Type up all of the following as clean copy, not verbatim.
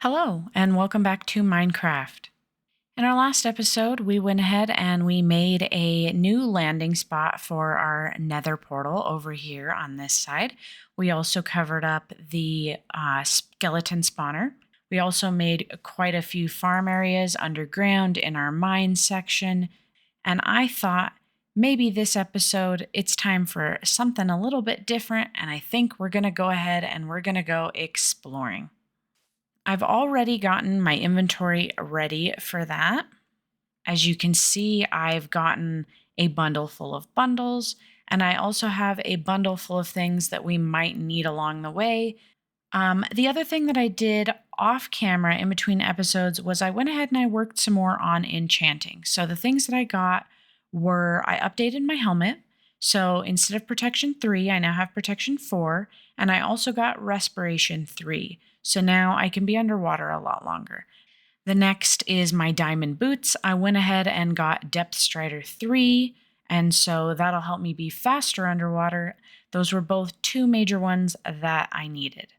Hello, and welcome back to Minecraft. In our last episode, we went ahead and we made a new landing spot for our nether portal over here on this side. We also covered up the skeleton spawner. We also made quite a few farm areas underground in our mine section. And I thought maybe this episode it's time for something a little bit different. And I think we're going to go ahead and we're going to go exploring. I've already gotten my inventory ready for that. As you can see, I've gotten a bundle full of bundles, and I also have a bundle full of things that we might need along the way. The other thing that I did off camera in between episodes was I went ahead and I worked some more on enchanting. So the things that I got were I updated my helmet. So instead of protection 3, I now have protection 4, and I also got respiration 3. So now I can be underwater a lot longer. The next is my diamond boots. I went ahead and got depth strider 3, and so that'll help me be faster underwater. Those were both two major ones that I needed.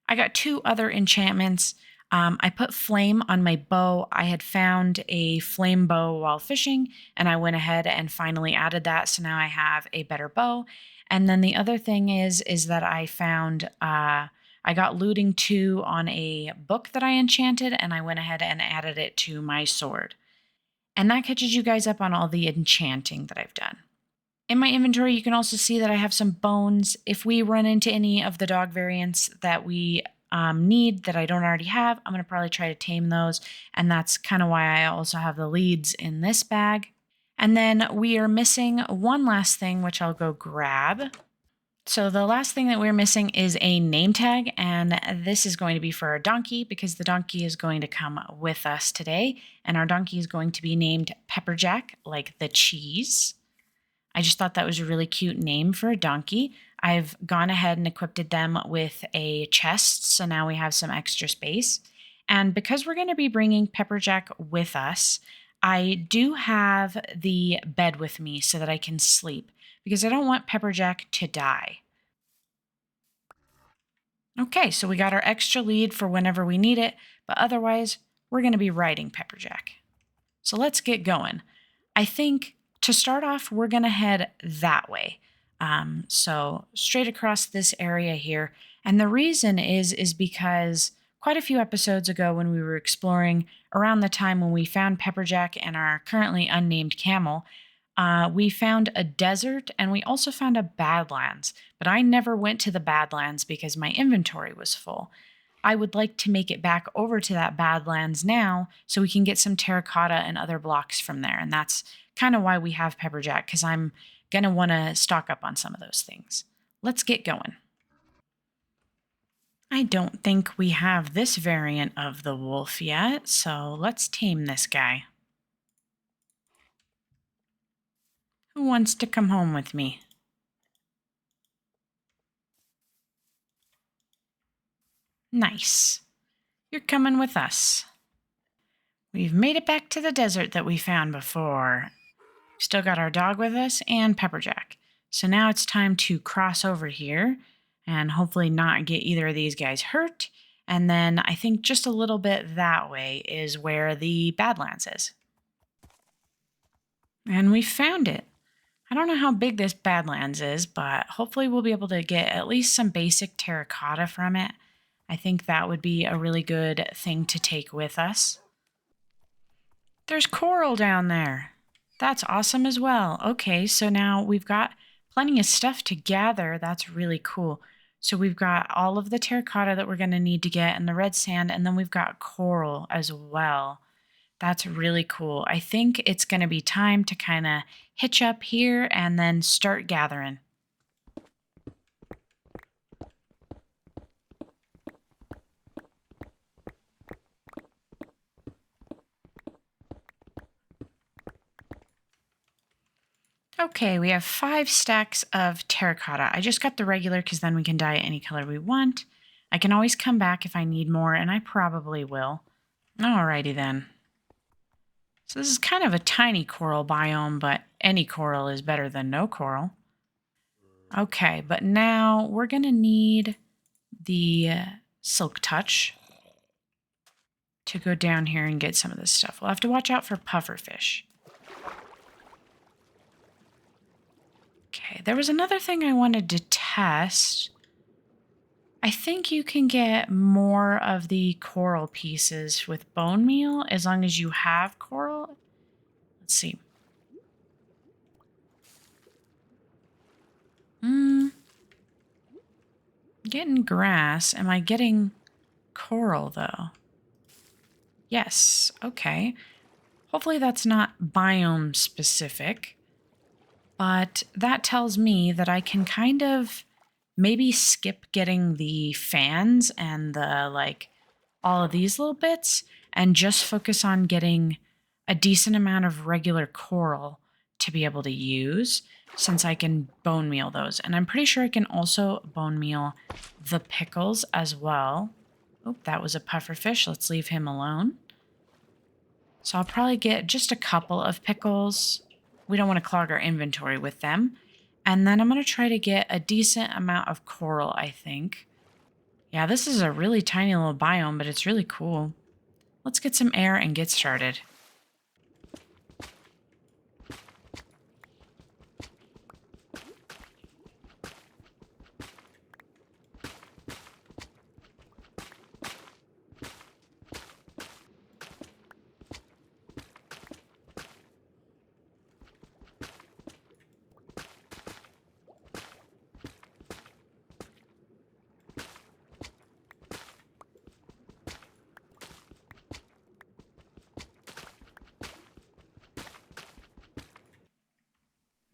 I got two other enchantments. I put flame on my bow. I had found a flame bow while fishing, and I went ahead and finally added that. So now I have a better bow. And then the other thing is that I found I got looting 2 on a book that I enchanted, and I went ahead and added it to my sword. And that catches you guys up on all the enchanting that I've done. In my inventory, you can also see that I have some bones. If we run into any of the dog variants that we need that I don't already have, I'm going to probably try to tame those. And that's kind of why I also have the leads in this bag. And then we are missing one last thing, which I'll go grab. So the last thing that we're missing is a name tag, and this is going to be for our donkey because the donkey is going to come with us today, and our donkey is going to be named Pepperjack, like the cheese. I just thought that was a really cute name for a donkey. I've gone ahead and equipped them with a chest, so now we have some extra space. And because we're going to be bringing Pepperjack with us, I do have the bed with me so that I can sleep because I don't want Pepperjack to die. Okay, so we got our extra lead for whenever we need it, but otherwise, we're going to be riding Pepperjack. So let's get going. I think to start off, we're going to head that way. So straight across this area here. And the reason is because quite a few episodes ago when we were exploring around the time when we found Pepperjack and our currently unnamed camel, we found a desert and we also found a Badlands, but I never went to the Badlands because my inventory was full. I would like to make it back over to that Badlands now so we can get some terracotta and other blocks from there. And that's kind of why we have Pepperjack, because I'm going to want to stock up on some of those things. Let's get going. I don't think we have this variant of the wolf yet, so let's tame this guy. Who wants to come home with me? Nice. You're coming with us. We've made it back to the desert that we found before. Still got our dog with us and Pepperjack. So now it's time to cross over here and hopefully not get either of these guys hurt. And then I think just a little bit that way is where the Badlands is. And we found it. I don't know how big this Badlands is, but hopefully we'll be able to get at least some basic terracotta from it. I think that would be a really good thing to take with us. There's coral down there. That's awesome as well. Okay, so now we've got plenty of stuff to gather. That's really cool. So we've got all of the terracotta that we're going to need to get and the red sand, and then we've got coral as well. That's really cool. I think it's going to be time to kind of hitch up here and then start gathering. Okay, we have 5 stacks of terracotta. I just got the regular because then we can dye it any color we want. I can always come back if I need more, and I probably will. Alrighty then. So this is kind of a tiny coral biome, but any coral is better than no coral. Okay, but now we're going to need the silk touch. to go down here and get some of this stuff. We'll have to watch out for pufferfish. Okay, there was another thing I wanted to test. I think you can get more of the coral pieces with bone meal as long as you have coral. Let's see. Getting grass. Am I getting coral though? Yes. Okay. Hopefully that's not biome specific, but that tells me that I can kind of maybe skip getting the fans and the all of these little bits and just focus on getting a decent amount of regular coral to be able to use, since I can bone meal those. And I'm pretty sure I can also bone meal the pickles as well. Oh, that was a pufferfish. Let's leave him alone. So I'll probably get just a couple of pickles. We don't want to clog our inventory with them. And then I'm going to try to get a decent amount of coral, I think. Yeah, this is a really tiny little biome, but it's really cool. Let's get some air and get started.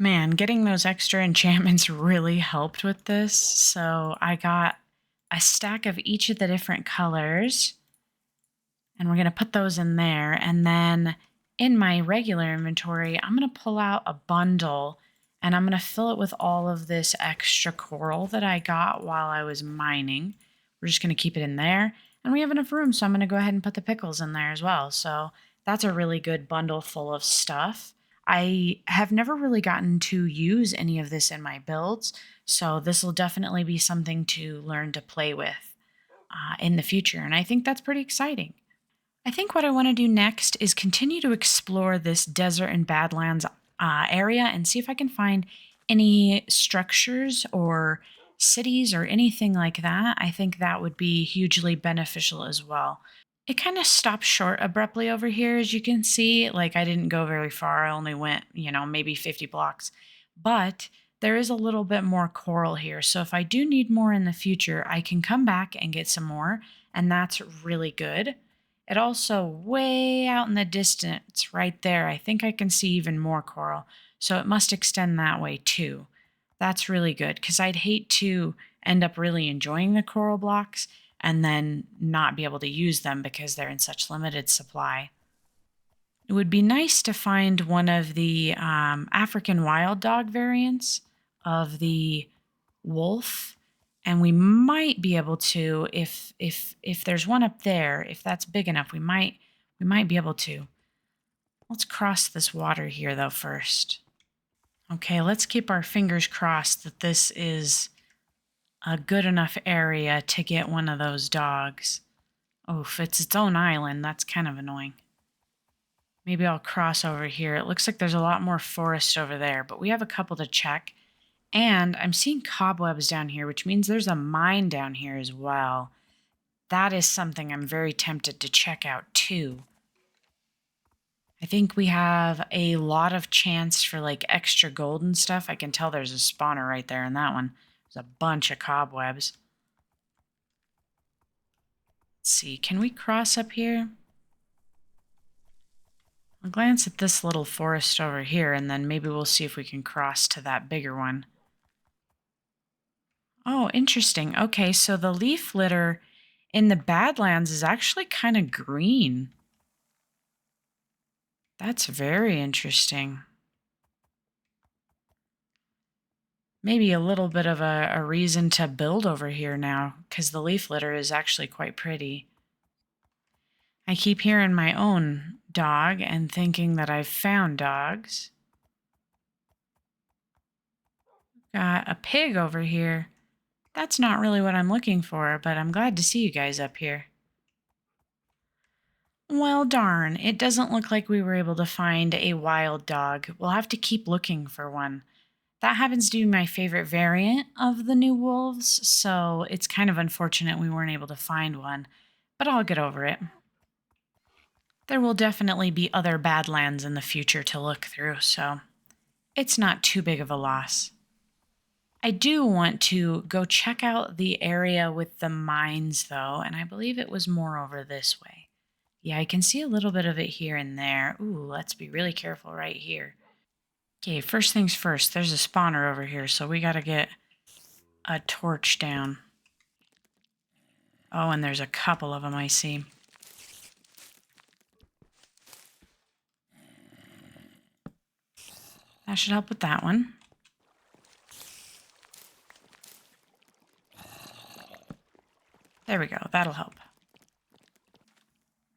Man, getting those extra enchantments really helped with this. So I got a stack of each of the different colors, and we're going to put those in there. And then in my regular inventory, I'm going to pull out a bundle and I'm going to fill it with all of this extra coral that I got while I was mining. We're just going to keep it in there. And we have enough room, so I'm going to go ahead and put the pickles in there as well. So that's a really good bundle full of stuff. I have never really gotten to use any of this in my builds, so this will definitely be something to learn to play with in the future, and I think that's pretty exciting. I think what I want to do next is continue to explore this desert and badlands area and see if I can find any structures or cities or anything like that. I think that would be hugely beneficial as well. It kind of stopped short abruptly over here, as you can see. Like, I didn't go very far. I only went, maybe 50 blocks. But there is a little bit more coral here. So if I do need more in the future, I can come back and get some more. And that's really good. It also, way out in the distance, right there, I think I can see even more coral. So it must extend that way too. That's really good, because I'd hate to end up really enjoying the coral blocks and then not be able to use them because they're in such limited supply. It would be nice to find one of the African wild dog variants of the wolf, and we might be able to, if there's one up there, if that's big enough, we might be able to. Let's cross this water here though first. Okay, let's keep our fingers crossed that this is a good enough area to get one of those dogs. Oh, if it's its own island, that's kind of annoying. Maybe I'll cross over here. It looks like there's a lot more forest over there, but we have a couple to check. And I'm seeing cobwebs down here, which means there's a mine down here as well. That is something I'm very tempted to check out too. I think we have a lot of chance for extra gold and stuff. I can tell there's a spawner right there in that one. There's a bunch of cobwebs. Let's see, can we cross up here? I'll glance at this little forest over here, and then maybe we'll see if we can cross to that bigger one. Oh, interesting. Okay, so the leaf litter in the Badlands is actually kind of green. That's very interesting. Maybe a little bit of a reason to build over here now, because the leaf litter is actually quite pretty. I keep hearing my own dog and thinking that I've found dogs. Got a pig over here. That's not really what I'm looking for, but I'm glad to see you guys up here. Well, darn, it doesn't look like we were able to find a wild dog. We'll have to keep looking for one. That happens to be my favorite variant of the new wolves, so it's kind of unfortunate we weren't able to find one, but I'll get over it. There will definitely be other Badlands in the future to look through, so it's not too big of a loss. I do want to go check out the area with the mines, though, and I believe it was more over this way. Yeah, I can see a little bit of it here and there. Ooh, let's be really careful right here. Okay, first things first, there's a spawner over here, so we gotta get a torch down. Oh, and there's a couple of them I see. That should help with that one. There we go, that'll help.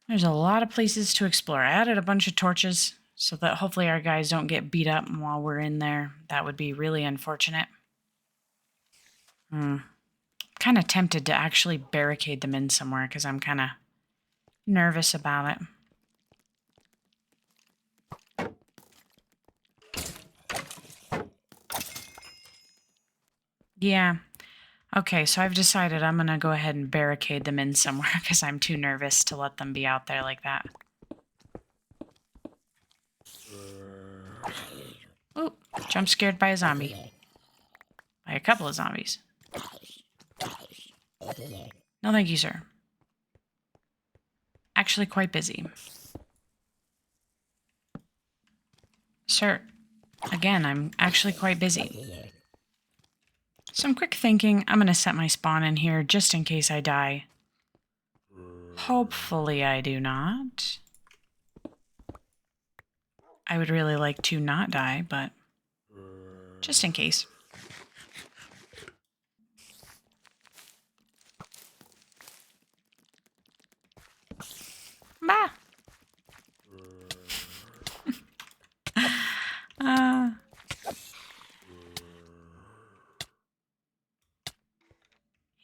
There's a lot of places to explore. I added a bunch of torches so that hopefully our guys don't get beat up while we're in there. That would be really unfortunate. Kind of tempted to actually barricade them in somewhere because I'm kind of nervous about it. Yeah. Okay, so I've decided I'm going to go ahead and barricade them in somewhere because I'm too nervous to let them be out there like that. Oh, jump scared by a zombie. By a couple of zombies. No, thank you, sir. Actually quite busy. Sir, again, I'm actually quite busy. Some quick thinking, I'm going to set my spawn in here just in case I die. Hopefully I do not. I would really like to not die, but just in case. Bah!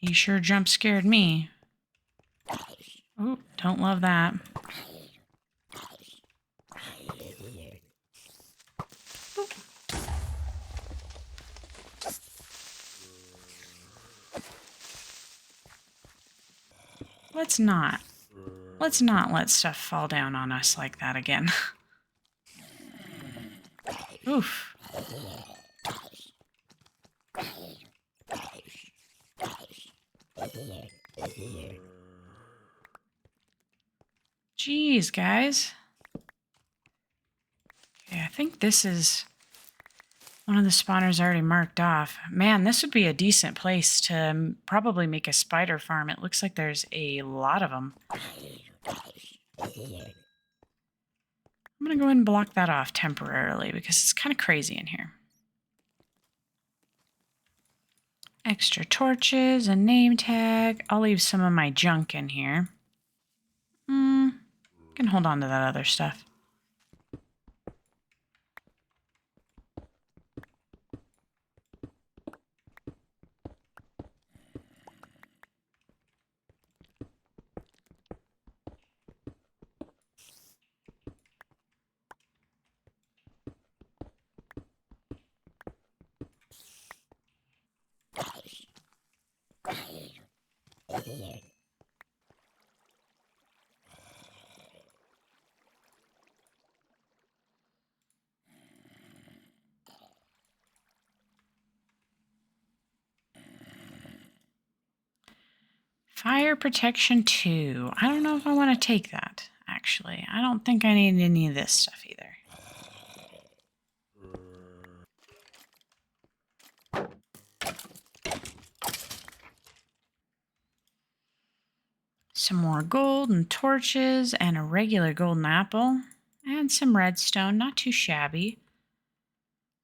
He sure jump scared me. Oh, don't love that. Let's not let stuff fall down on us like that again. Oof. Jeez, guys. Okay, I think this is one of the spawners already marked off. Man, this would be a decent place to probably make a spider farm. It looks like there's a lot of them. I'm going to go ahead and block that off temporarily because it's kind of crazy in here. Extra torches, a name tag. I'll leave some of my junk in here. Can hold on to that other stuff. Fire protection 2. I don't know if I want to take that, actually. I don't think I need any of this stuff either. Some more gold and torches and a regular golden apple. And some redstone, not too shabby.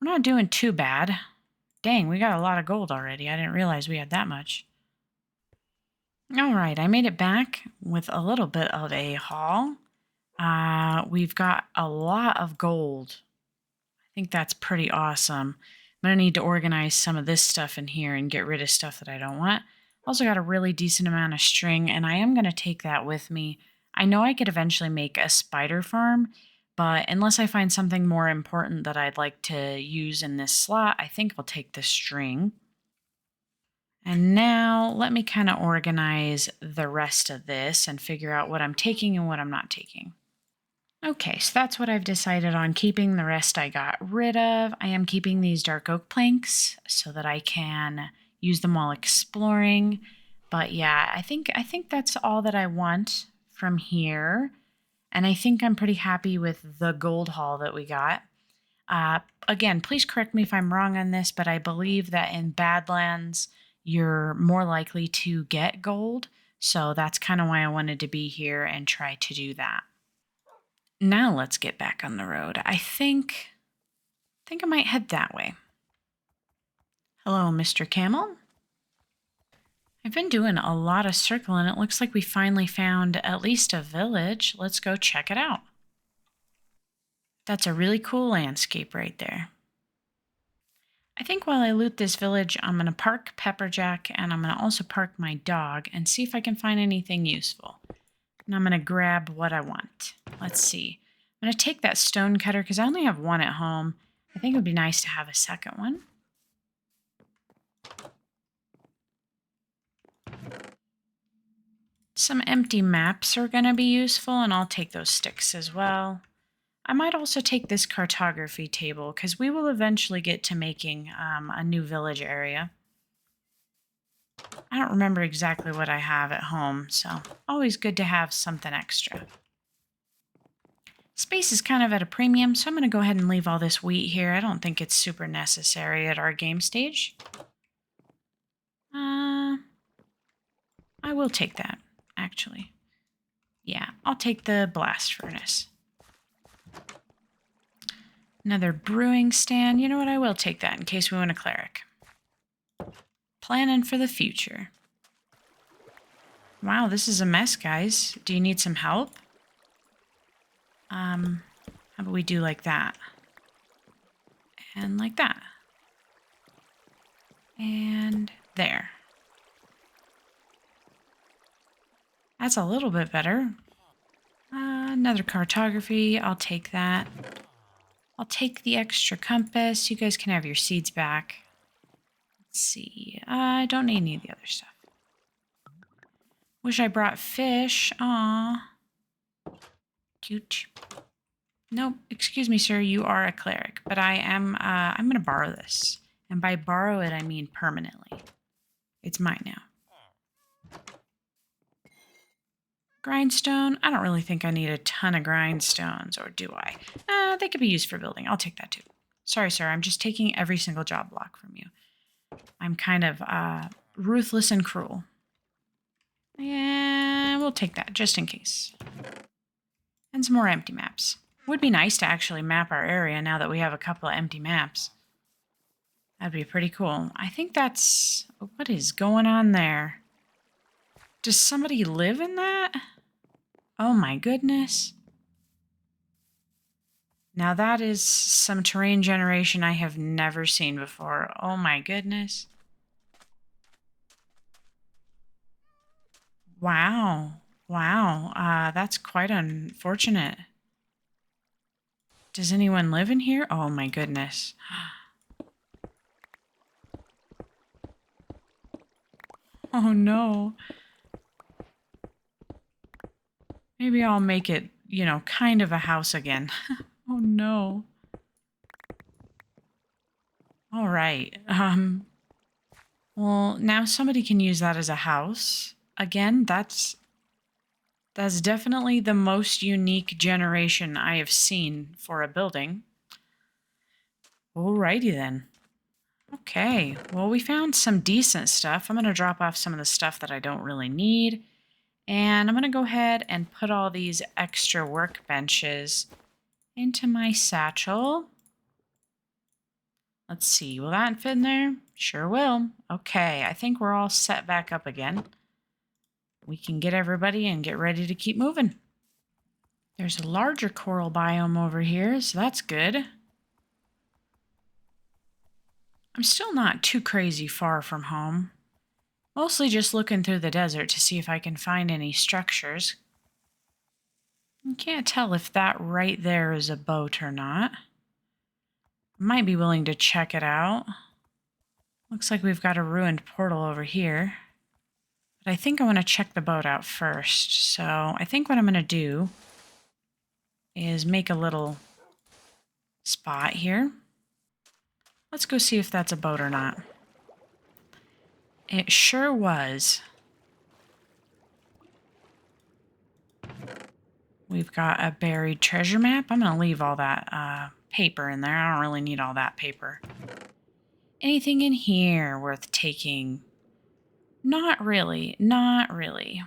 We're not doing too bad. Dang, we got a lot of gold already. I didn't realize we had that much. All right, I made it back with a little bit of a haul. We've got a lot of gold. I think that's pretty awesome. I'm going to need to organize some of this stuff in here and get rid of stuff that I don't want. Also got a really decent amount of string, and I am going to take that with me. I know I could eventually make a spider farm, but unless I find something more important that I'd like to use in this slot, I think I'll take the string. And now let me kind of organize the rest of this and figure out what I'm taking and what I'm not taking. Okay, so that's what I've decided on keeping. The rest I got rid of. I am keeping these dark oak planks so that I can use them while exploring. But yeah, I think that's all that I want from here. And I think I'm pretty happy with the gold haul that we got. Again, please correct me if I'm wrong on this, but I believe that in Badlands, you're more likely to get gold. So that's kind of why I wanted to be here and try to do that. Now let's get back on the road. I think I might head that way. Hello, Mr. Camel. I've been doing a lot of circling. It looks like we finally found at least a village. Let's go check it out. That's a really cool landscape right there. I think while I loot this village, I'm going to park Pepperjack and I'm going to also park my dog and see if I can find anything useful. And I'm going to grab what I want. Let's see. I'm going to take that stone cutter because I only have one at home. I think it would be nice to have a second one. Some empty maps are going to be useful, and I'll take those sticks as well. I might also take this cartography table because we will eventually get to making a new village area. I don't remember exactly what I have at home, so always good to have something extra. Space is kind of at a premium, so I'm going to go ahead and leave all this wheat here. I don't think it's super necessary at our game stage. I will take that, actually. Yeah, I'll take the blast furnace. Another brewing stand. You know what? I will take that in case we want a cleric. Planning for the future. Wow, this is a mess, guys. Do you need some help? How about we do like that? And like that. And there. That's a little bit better. Another cartography. I'll take that. I'll take the extra compass. You guys can have your seeds back. Let's see. I don't need any of the other stuff. Wish I brought fish. Aw. Cute. Nope. Excuse me, sir. You are a cleric. But I'm going to borrow this. And by borrow it, I mean permanently. It's mine now. Grindstone. I don't really think I need a ton of grindstones, or do I? They could be used for building. I'll take that too. Sorry, sir. I'm just taking every single job block from you. I'm kind of ruthless and cruel. Yeah, we'll take that just in case. And some more empty maps. Would be nice to actually map our area now that we have a couple of empty maps. That'd be pretty cool. I think that's... What is going on there? Does somebody live in that? Oh my goodness. Now that is some terrain generation I have never seen before. Oh my goodness. Wow. Wow. That's quite unfortunate. Does anyone live in here? Oh my goodness. Oh no. Maybe I'll make it, kind of a house again. Oh no. All right. Well, now somebody can use that as a house. Again, that's definitely the most unique generation I have seen for a building. Alrighty then. Okay, well, we found some decent stuff. I'm going to drop off some of the stuff that I don't really need. And I'm going to go ahead and put all these extra workbenches into my satchel. Let's see, will that fit in there? Sure will. Okay, I think we're all set back up again. We can get everybody and get ready to keep moving. There's a larger coral biome over here, so that's good. I'm still not too crazy far from home. Mostly just looking through the desert to see if I can find any structures. You can't tell if that right there is a boat or not. Might be willing to check it out. Looks like we've got a ruined portal over here. But I think I want to check the boat out first. So I think what I'm going to do is make a little spot here. Let's go see if that's a boat or not. It sure was. We've got a buried treasure map. I'm going to leave all that paper in there. I don't really need all that paper. Anything in here worth taking? Not really. Not really.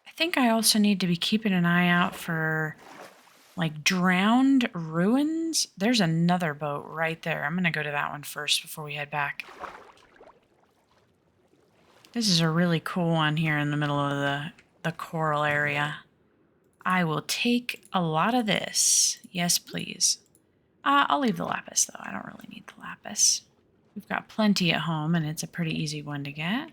I think I also need to be keeping an eye out for, like, drowned ruins. There's another boat right there. I'm going to go to that one first before we head back. This is a really cool one here in the middle of the coral area. I will take a lot of this. Yes, please. I'll leave the lapis, though. I don't really need the lapis. We've got plenty at home, and it's a pretty easy one to get.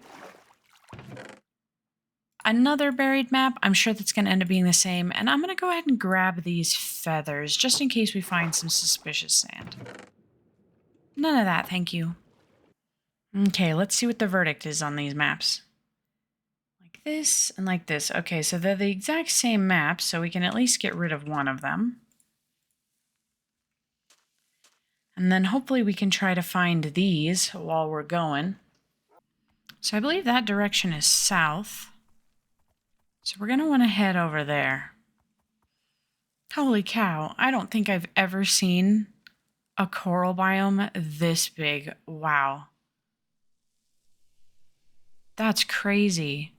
Another buried map. I'm sure that's going to end up being the same. And I'm going to go ahead and grab these feathers, just in case we find some suspicious sand. None of that, thank you. Okay, let's see what the verdict is on these maps. Like this and like this. Okay, so they're the exact same map, so we can at least get rid of one of them. And then hopefully we can try to find these while we're going. So I believe that direction is south. So we're going to want to head over there. Holy cow, I don't think I've ever seen a coral biome this big. Wow. That's crazy.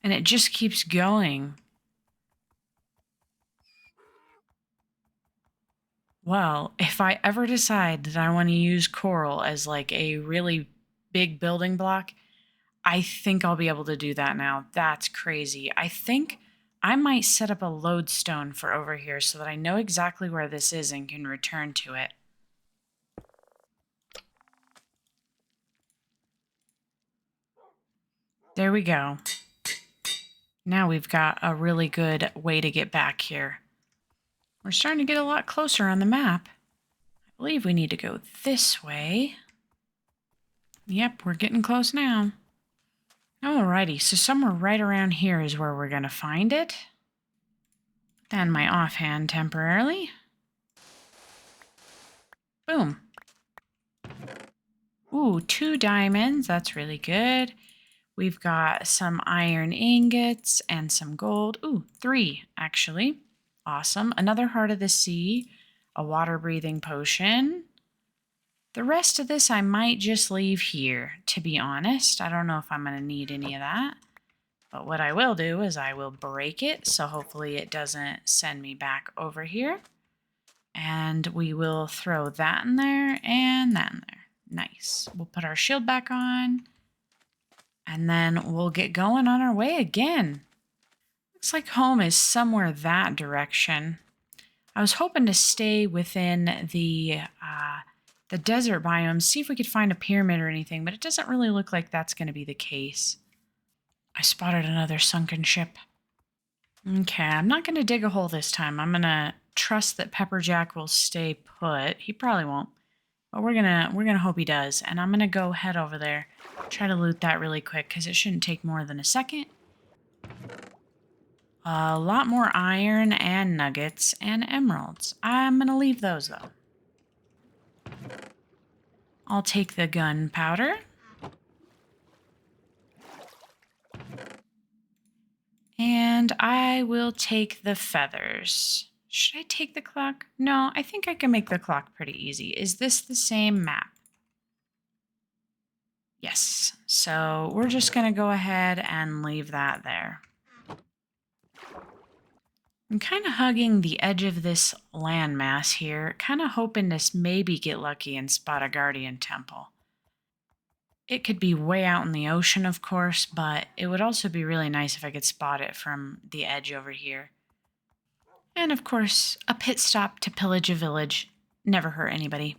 And it just keeps going. Well, if I ever decide that I want to use coral as like a really big building block, I think I'll be able to do that now. That's crazy. I think I might set up a lodestone for over here so that I know exactly where this is and can return to it. There we go. Now we've got a really good way to get back here. We're starting to get a lot closer on the map. I believe we need to go this way. Yep, we're getting close now. Alrighty, so somewhere right around here is where we're going to find it. Put that in my offhand temporarily. Boom. Ooh, 2 diamonds. That's really good. We've got some iron ingots and some gold. Ooh, 3, actually. Awesome. Another heart of the sea, a water-breathing potion. The rest of this I might just leave here, to be honest. I don't know if I'm going to need any of that. But what I will do is I will break it, so hopefully it doesn't send me back over here. And we will throw that in there and that in there. Nice. We'll put our shield back on. And then we'll get going on our way again. Looks like home is somewhere that direction. I was hoping to stay within the desert biome, see if we could find a pyramid or anything, but it doesn't really look like that's going to be the case. I spotted another sunken ship. Okay, I'm not going to dig a hole this time. I'm going to trust that Pepperjack will stay put. He probably won't, but we're gonna hope he does. And I'm going to go head over there, try to loot that really quick because it shouldn't take more than a second. A lot more iron and nuggets and emeralds. I'm going to leave those, though. I'll take the gunpowder. And I will take the feathers. Should I take the clock? No, I think I can make the clock pretty easy. Is this the same map? Yes. So we're just going to go ahead and leave that there. I'm kind of hugging the edge of this landmass here, kind of hoping to maybe get lucky and spot a guardian temple. It could be way out in the ocean, of course, but it would also be really nice if I could spot it from the edge over here. And of course, a pit stop to pillage a village. Never hurt anybody.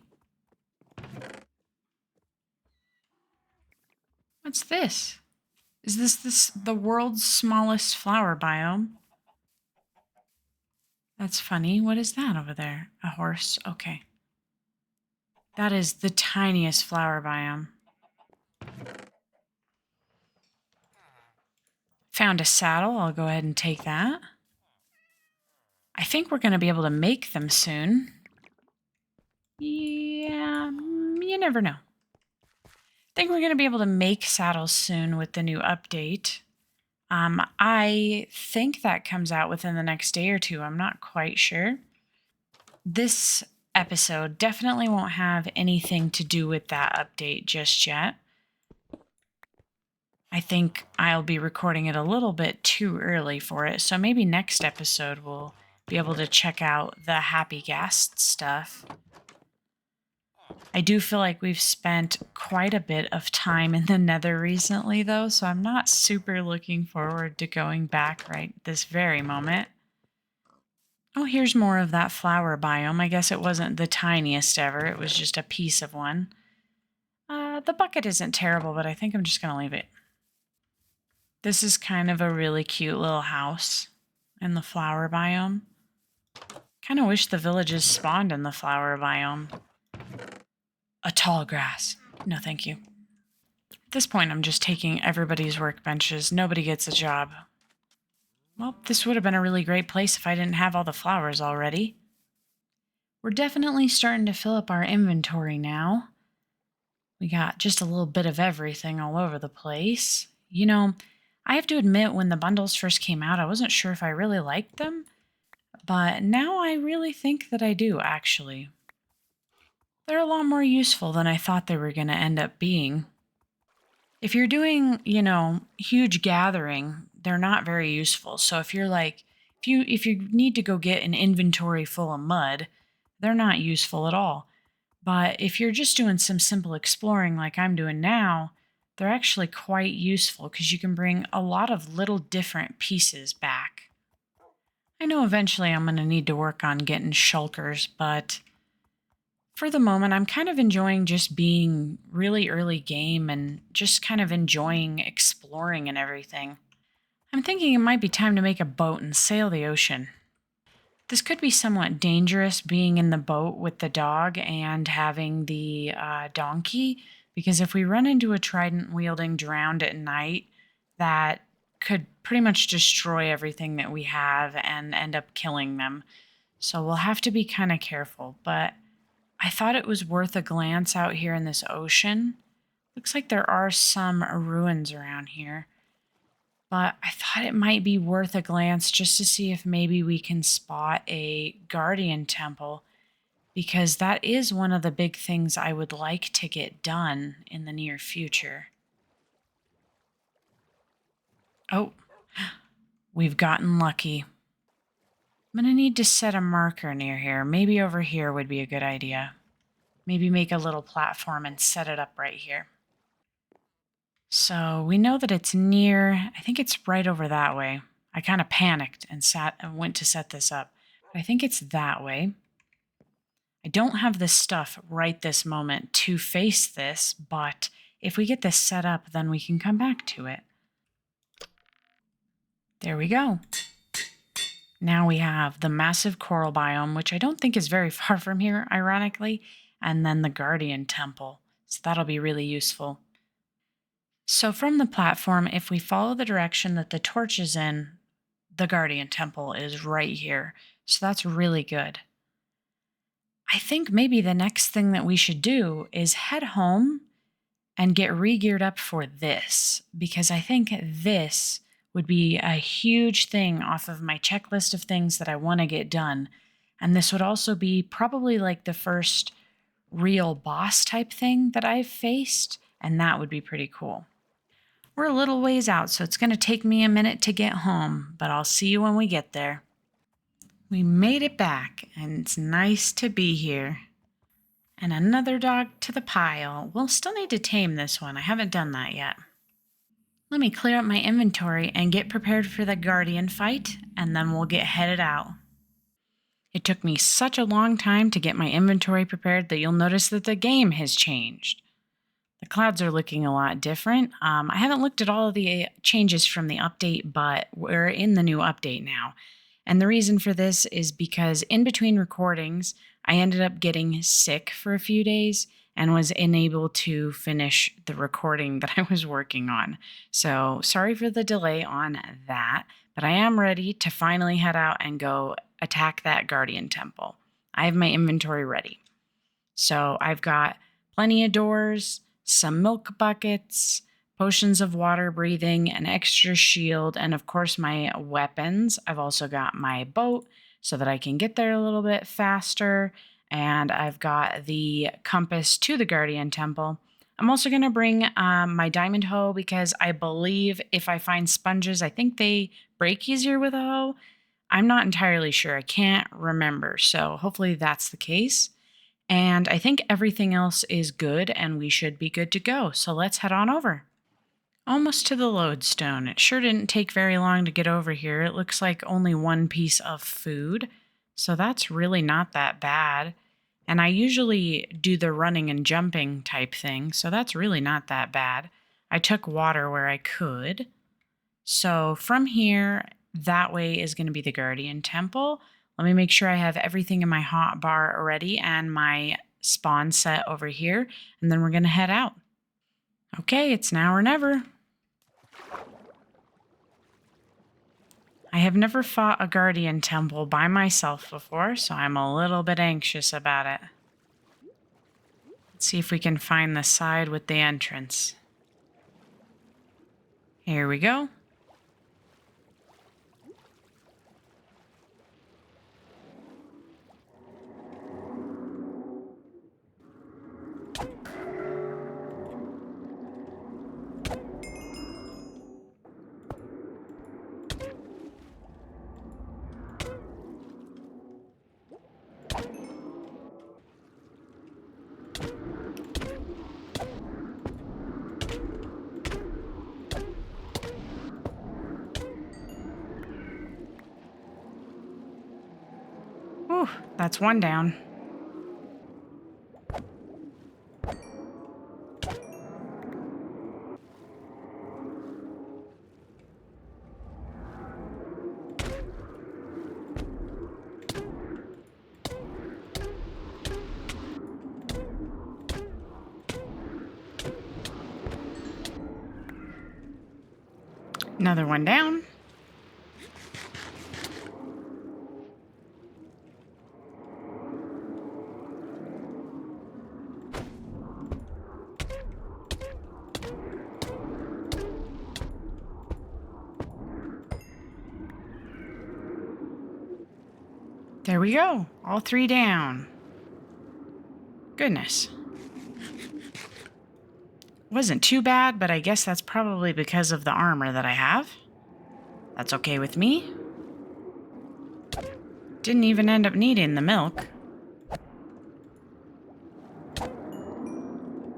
What's this? Is this the world's smallest flower biome? That's funny. What is that over there? A horse? Okay. That is the tiniest flower biome. Found a saddle. I'll go ahead and take that. I think we're going to be able to make them soon. Yeah, you never know. I think we're going to be able to make saddles soon with the new update. I think that comes out within the next day or two. I'm not quite sure. This episode definitely won't have anything to do with that update just yet. I think I'll be recording it a little bit too early for it, so maybe next episode we'll be able to check out the Happy Ghast stuff. I do feel like we've spent quite a bit of time in the Nether recently, though, so I'm not super looking forward to going back right this very moment. Oh, here's more of that flower biome. I guess it wasn't the tiniest ever. It was just a piece of one. The bucket isn't terrible, but I think I'm just going to leave it. This is kind of a really cute little house in the flower biome. Kind of wish the villages spawned in the flower biome. A tall grass. No, thank you. At this point, I'm just taking everybody's workbenches. Nobody gets a job. Well, this would have been a really great place if I didn't have all the flowers already. We're definitely starting to fill up our inventory now. We got just a little bit of everything all over the place. You know, I have to admit, when the bundles first came out, I wasn't sure if I really liked them, but now I really think that I do, actually. They're a lot more useful than I thought they were going to end up being. If you're doing, huge gathering, they're not very useful. So if you're like, if you need to go get an inventory full of mud, they're not useful at all. But if you're just doing some simple exploring like I'm doing now, they're actually quite useful because you can bring a lot of little different pieces back. I know eventually I'm going to need to work on getting shulkers, but for the moment, I'm kind of enjoying just being really early game and just kind of enjoying exploring and everything. I'm thinking it might be time to make a boat and sail the ocean. This could be somewhat dangerous, being in the boat with the dog and having the donkey, because if we run into a trident-wielding drowned at night, that could pretty much destroy everything that we have and end up killing them. So we'll have to be kind of careful, but I thought it was worth a glance out here in this ocean. Looks like there are some ruins around here. But I thought it might be worth a glance just to see if maybe we can spot a guardian temple, because that is one of the big things I would like to get done in the near future. Oh, we've gotten lucky. I'm going to need to set a marker near here. Maybe over here would be a good idea. Maybe make a little platform and set it up right here. So we know that it's near, I think it's right over that way. I kind of panicked and went to set this up. But I think it's that way. I don't have the stuff right this moment to face this, but if we get this set up, then we can come back to it. There we go. Now we have the massive coral biome, which I don't think is very far from here, ironically, and then the Guardian Temple. So that'll be really useful. So from the platform, if we follow the direction that the torch is in, the Guardian Temple is right here. So that's really good. I think maybe the next thing that we should do is head home and get re-geared up for this, because I think this would be a huge thing off of my checklist of things that I want to get done. And this would also be probably like the first real boss type thing that I've faced, and that would be pretty cool. We're a little ways out, so it's going to take me a minute to get home, but I'll see you when we get there. We made it back, and it's nice to be here. And another dog to the pile. We'll still need to tame this one. I haven't done that yet. Let me clear up my inventory and get prepared for the Guardian fight, and then we'll get headed out. It took me such a long time to get my inventory prepared that you'll notice that the game has changed. The clouds are looking a lot different. I haven't looked at all of the changes from the update, but we're in the new update now. And the reason for this is because in between recordings, I ended up getting sick for a few days and was unable to finish the recording that I was working on. So sorry for the delay on that, but I am ready to finally head out and go attack that Guardian Temple. I have my inventory ready. So I've got plenty of doors, some milk buckets, potions of water breathing, an extra shield, and of course my weapons. I've also got my boat so that I can get there a little bit faster, and I've got the compass to the Guardian Temple. I'm also going to bring my diamond hoe because I believe if I find sponges, I think they break easier with a hoe. I'm not entirely sure. I can't remember, so hopefully that's the case. And I think everything else is good and we should be good to go. So let's head on over. Almost to the lodestone. It sure didn't take very long to get over here. It looks like only one piece of food. So that's really not that bad. And I usually do the running and jumping type thing. So that's really not that bad. I took water where I could. So from here, that way is going to be the Guardian Temple. Let me make sure I have everything in my hot bar ready and my spawn set over here, and then we're going to head out. Okay, it's now or never. I have never fought a Guardian Temple by myself before, so I'm a little bit anxious about it. Let's see if we can find the side with the entrance. Here we go. Whew, that's one down. Another one down. There we go. All three down. Goodness. Wasn't too bad, but I guess that's probably because of the armor that I have. That's okay with me. Didn't even end up needing the milk.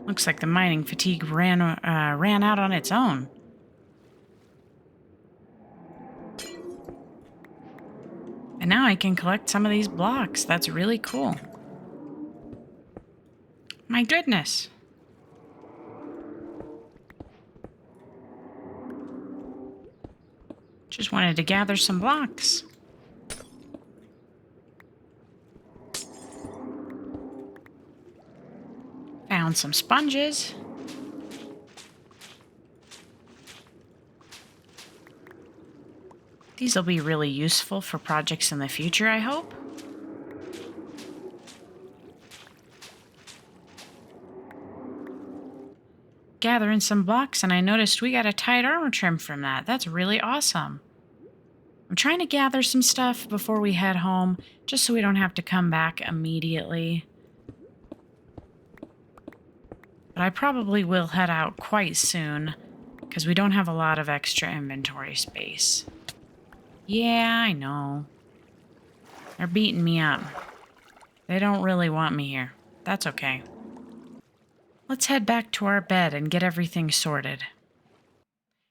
Looks like the mining fatigue ran out on its own. And now I can collect some of these blocks. That's really cool. My goodness. Just wanted to gather some blocks. Found some sponges. These will be really useful for projects in the future, I hope. Gathering some blocks, and I noticed we got a tight armor trim from that. That's really awesome. I'm trying to gather some stuff before we head home, just so we don't have to come back immediately. But I probably will head out quite soon, because we don't have a lot of extra inventory space. Yeah, I know. They're beating me up. They don't really want me here. That's okay. Let's head back to our bed and get everything sorted.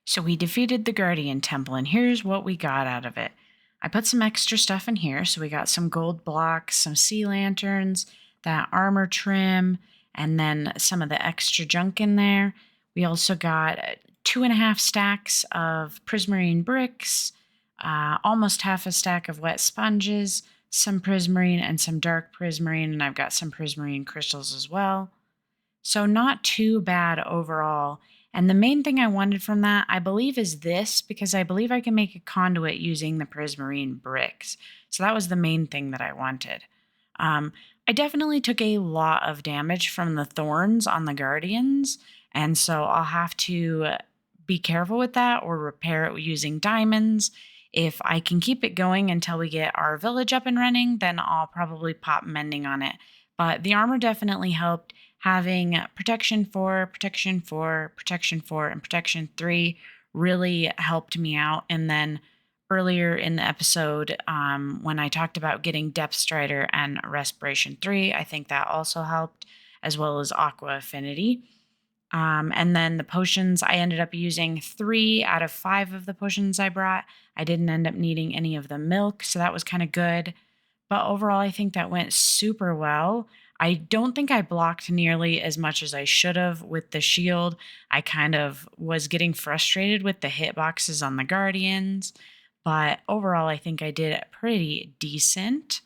So we defeated the Guardian Temple, and here's what we got out of it. I put some extra stuff in here, so we got some gold blocks, some sea lanterns, that armor trim, and then some of the extra junk in there. We also got 2.5 stacks of prismarine bricks, almost half a stack of wet sponges, some prismarine and some dark prismarine, and I've got some prismarine crystals as well. So not too bad overall. And the main thing I wanted from that, I believe, is this, because I believe I can make a conduit using the prismarine bricks. So that was the main thing that I wanted. I definitely took a lot of damage from the thorns on the guardians, and so I'll have to be careful with that or repair it using diamonds. If I can keep it going until we get our village up and running, then I'll probably pop mending on it. But the armor definitely helped. Having protection 4, protection 4, protection 4, and protection 3 really helped me out. And then earlier in the episode, when I talked about getting Depth Strider and Respiration 3, I think that also helped, as well as Aqua Affinity. And then the potions, I ended up using 3 out of 5 of the potions I brought. I didn't end up needing any of the milk, so that was kind of good. But overall, I think that went super well. I don't think I blocked nearly as much as I should have with the shield. I kind of was getting frustrated with the hitboxes on the Guardians. But overall, I think I did pretty decent.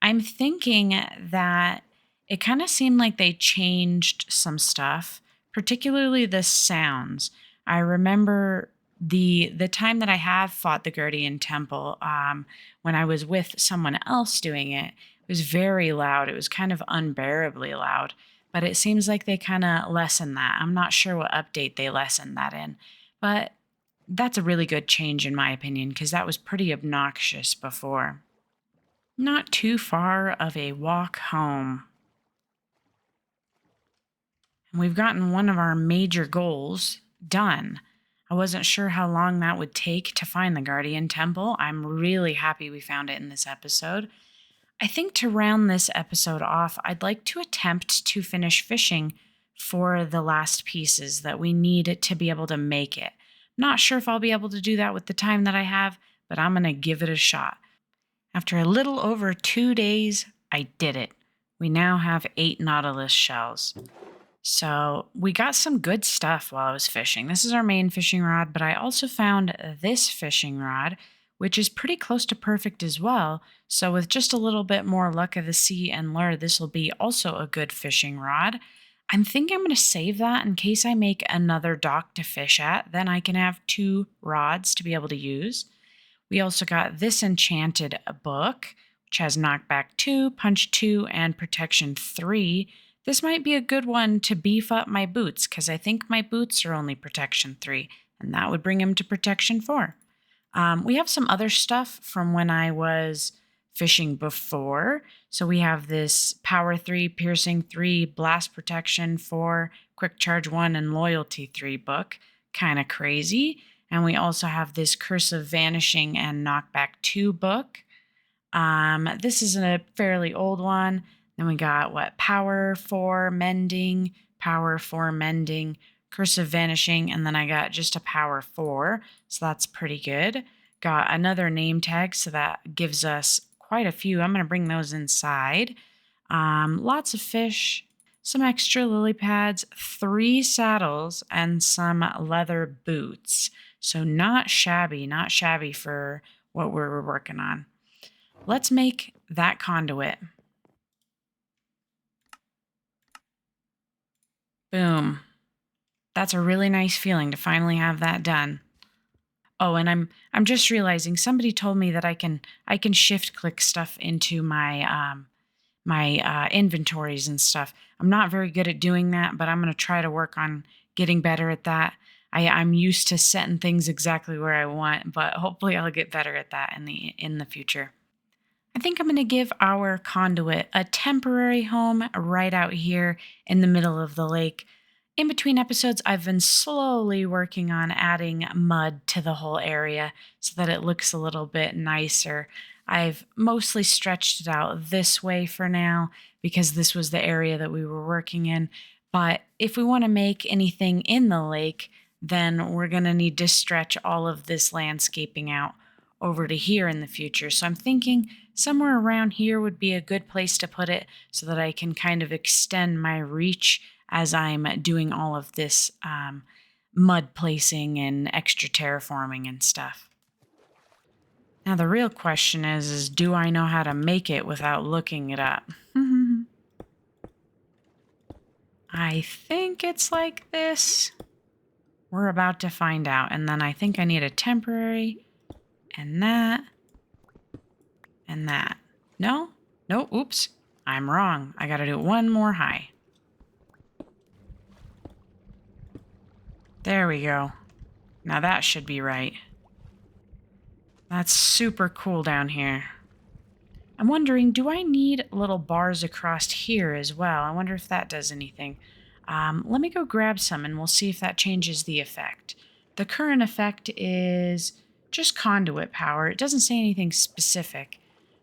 I'm thinking that it kind of seemed like they changed some stuff, particularly the sounds. I remember the time that I have fought the Guardian Temple, when I was with someone else doing it, it was very loud. It was kind of unbearably loud, but it seems like they kind of lessened that. I'm not sure what update they lessened that in, but that's a really good change in my opinion, because that was pretty obnoxious before. Not too far of a walk home. And we've gotten one of our major goals done. I wasn't sure how long that would take to find the Guardian Temple. I'm really happy we found it in this episode. I think to round this episode off, I'd like to attempt to finish fishing for the last pieces that we need to be able to make it. Not sure if I'll be able to do that with the time that I have, but I'm going to give it a shot. After a little over 2 days, I did it. We now have 8 Nautilus shells. So we got some good stuff while I was fishing. This is our main fishing rod, but I also found this fishing rod, which is pretty close to perfect as well. So with just a little bit more luck of the sea and lure, this will be also a good fishing rod. I'm thinking I'm going to save that in case I make another dock to fish at. Then I can have 2 rods to be able to use. We also got this enchanted book, which has knockback 2, punch 2, and protection 3. This might be a good one to beef up my boots, because I think my boots are only protection 3, and that would bring them to protection 4. We have some other stuff from when I was fishing before. So we have this power 3, piercing 3, blast protection 4, quick charge 1, and loyalty 3 book. Kind of crazy. And we also have this curse of vanishing and knockback 2 book. This is a fairly old one. Then we got power 4 mending, power 4 mending, curse of vanishing, and then I got just a power 4, so that's pretty good. Got another name tag, so that gives us quite a few. I'm going to bring those inside. Lots of fish, some extra lily pads, 3 saddles, and some leather boots. So not shabby for what we're working on. Let's make that conduit. Boom. That's a really nice feeling to finally have that done. Oh, and I'm just realizing somebody told me that I can shift click stuff into my inventories and stuff. I'm not very good at doing that, but I'm going to try to work on getting better at that. I'm used to setting things exactly where I want, but hopefully I'll get better at that in the future. I think I'm going to give our conduit a temporary home right out here in the middle of the lake. In between episodes, I've been slowly working on adding mud to the whole area so that it looks a little bit nicer. I've mostly stretched it out this way for now because this was the area that we were working in. But if we want to make anything in the lake, then we're going to need to stretch all of this landscaping out over to here in the future. So I'm thinking somewhere around here would be a good place to put it so that I can kind of extend my reach as I'm doing all of this mud placing and extra terraforming and stuff. Now the real question is do I know how to make it without looking it up? I think it's like this. We're about to find out. And then I think I need a temporary and that and that. No? No, oops. I'm wrong. I gotta do one more high. There we go. Now that should be right. That's super cool down here. I'm wondering, do I need little bars across here as well? I wonder if that does anything. Let me go grab some and we'll see if that changes the effect. The current effect is just conduit power. It doesn't say anything specific,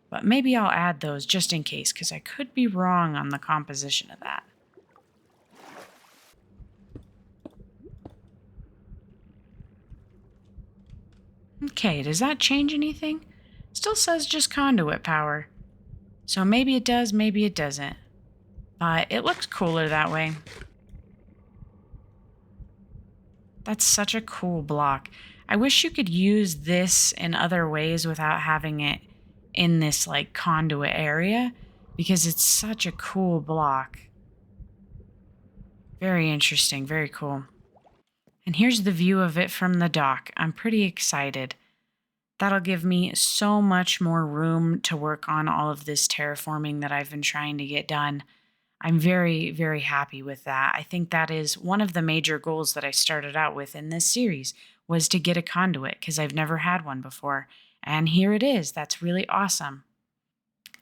but maybe I'll add those just in case because I could be wrong on the composition of that. Okay, does that change anything? Still says just conduit power. So maybe it does, maybe it doesn't. But it looks cooler that way. That's such a cool block. I wish you could use this in other ways without having it in this like conduit area because it's such a cool block. Very interesting, very cool. And here's the view of it from the dock. I'm pretty excited. That'll give me so much more room to work on all of this terraforming that I've been trying to get done. I'm very, very happy with that. I think that is one of the major goals that I started out with in this series was to get a conduit because I've never had one before. And here it is. That's really awesome.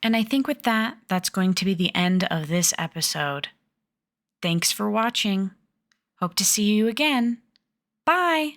And I think with that, that's going to be the end of this episode. Thanks for watching. Hope to see you again. Bye.